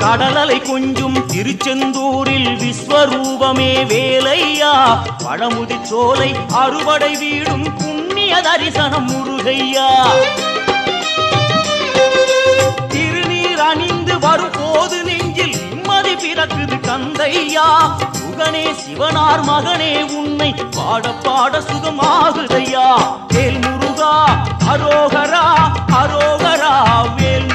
கடலலை கொஞ்சும் திருச்செந்தூரில் விஸ்வரூபமே வேலையா பழமுதி சோலை அறுபடை வீடும் புண்ணிய தரிசனம் முருகையா திருநீர் அணிந்து வரும் போது நெஞ்சில் நிம்மதி பிறக்குது கந்தையா சுகனே சிவனார் மகனே உன்னை பாட பாட சுகமாகுதையா வேல் முருகா அரோகரா அரோகரா வேல்